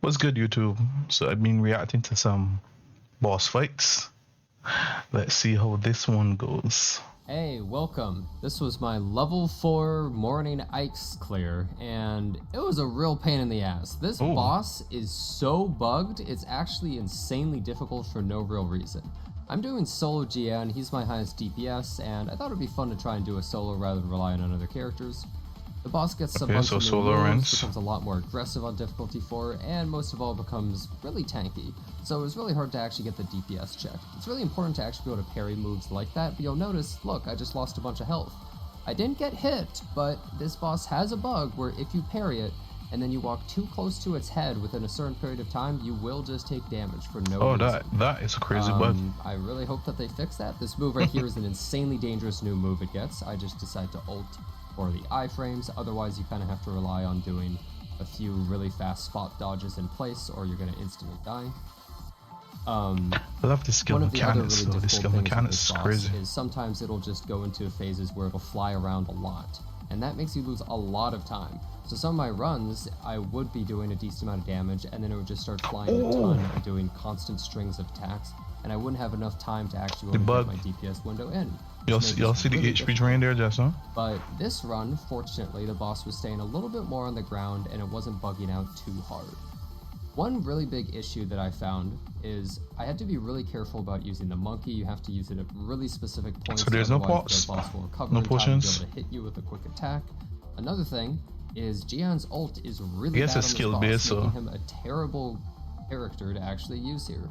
What's good, YouTube? So I've been reacting to some boss fights. Let's see how this one goes. Hey, welcome. This was my level 4 morning ice clear, and it was a real pain in the ass. This boss is so bugged, it's actually insanely difficult for no real reason. I'm doing solo Jiyan, he's my highest DPS, and I thought it'd be fun to try and do a solo rather than relying on other characters. The boss gets some bunch of new moves, becomes a lot more aggressive on difficulty 4, and most of all becomes really tanky. So it was really hard to actually get the DPS check. It's really important to actually be able to parry moves like that, but you'll notice, look, I just lost a bunch of health. I didn't get hit, but this boss has a bug where if you parry it, and then you walk too close to its head within a certain period of time, you will just take damage for no reason. That is a crazy bug. I really hope that they fix that. This move right here is an insanely dangerous new move it gets. I just decided to ult or the iframes, otherwise you kind of have to rely on doing a few really fast spot dodges in place or you're going to instantly die. I love the skill mechanics though. The skill mechanics is crazy. Is sometimes it'll just go into phases where it'll fly around a lot, and that makes you lose a lot of time. So some of my runs, I would be doing a decent amount of damage, and then it would just start flying a ton and doing constant strings of attacks, and I wouldn't have enough time to actually get my DPS window in. Y'all see the HP drain there, Justin? But this run, fortunately, the boss was staying a little bit more on the ground and it wasn't bugging out too hard. One really big issue that I found is I had to be really careful about using the monkey. You have to use it at really specific points. So there's no pots, the boss will recover no in time potions. to be able to hit you with a quick attack. Another thing is Jiyan's ult is really bad on this skill boss, base, making him a terrible character to actually use here.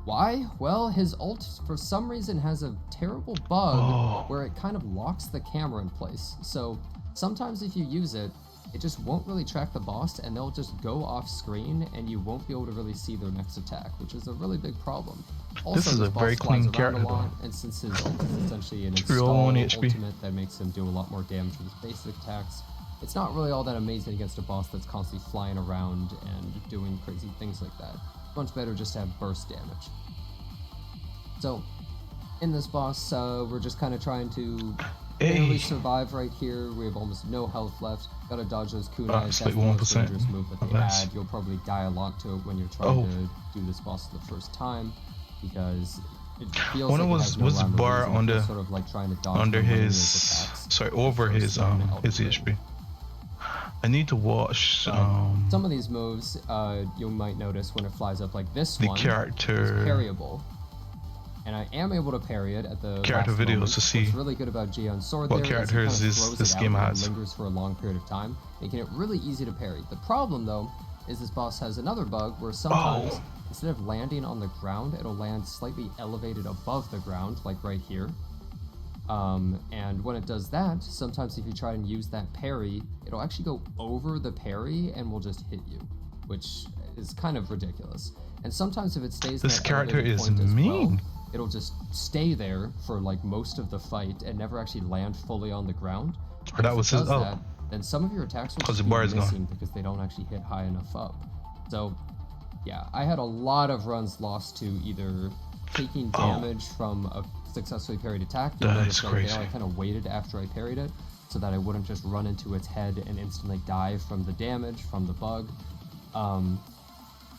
Why? Well, his ult for some reason has a terrible bug where it kind of locks the camera in place. So sometimes if you use it, it just won't really track the boss and they'll just go off screen and you won't be able to really see their next attack, which is a really big problem. Also, this is a very clean character though. And since his ult is essentially an install ultimate that makes him do a lot more damage with his basic attacks, it's not really all that amazing against a boss that's constantly flying around and doing crazy things like that. Much better just to have burst damage. So, in this boss, we're just kind of trying to barely survive right here. We have almost no health left. Gotta dodge those kunais. That's the most dangerous move that they add. You'll probably die a lot to it when you're trying to do this boss for the first time, because it feels like it has no rhyme or reason. It's sort of like trying to dodge under his attacks. sorry, over his HP. I need to watch some of these moves. You might notice when it flies up like this one, character is parryable, and I am able to parry it at the character videos moment. to see what's really good about Jiyan's sword what there characters this game has. Lingers for a long period of time, making it really easy to parry. The problem though is this boss has another bug where sometimes instead of landing on the ground, it'll land slightly elevated above the ground, like right here. And when it does that, sometimes if you try and use that parry, it'll actually go over the parry and will just hit you, which is kind of ridiculous. And sometimes if it stays this character is mean. It'll just stay there for like most of the fight and never actually land fully on the ground. Or that was his then some of your attacks will just be missing because they don't actually hit high enough up. So yeah, I had a lot of runs lost to either taking damage from a successfully parried attack. That is crazy. I kind of waited after I parried it so that I wouldn't just run into its head and instantly die from the damage from the bug.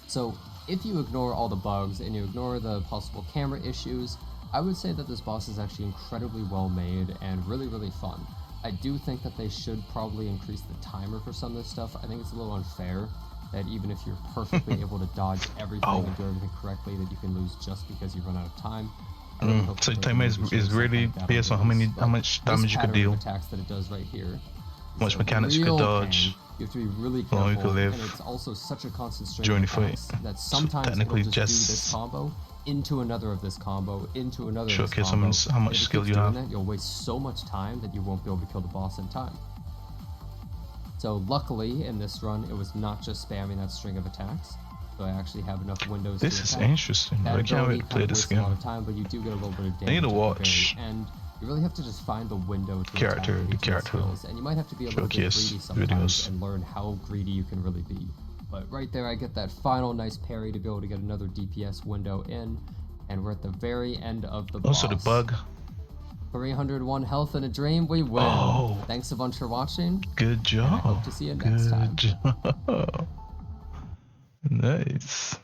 So if you ignore all the bugs and you ignore the possible camera issues, I would say that this boss is actually incredibly well made and really, really fun. I do think that they should probably increase the timer for some of this stuff. I think it's a little unfair that even if you're perfectly able to dodge everything and do everything correctly, that you can lose just because you run out of time. So the timer is really based on how much damage you could deal, attacks that it does right here, how much mechanics you could dodge. You have to be really careful, you could live and it's also such a constant during the fight that sometimes technically it'll just do this combo into another of this combo into another of this combo. How much if skill you have. That, you'll waste so much time that you won't be able to kill the boss in time. So luckily in this run it was not just spamming that string of attacks. So I actually have enough windows to attack. This is interesting. I can't wait to play this game. A lot of time, but you do get a little bit of damage. I need to watch. And you really have to just find the window to the character skills. And you might have to be a little bit greedy sometimes and learn how greedy you can really be. But right there I get that final nice parry to be able to get another DPS window in, and we're at the very end of the boss. Also the bug. 301 health in a dream, we win. Thanks a bunch for watching. Good job. And I hope to see you next time. Good job. Nice.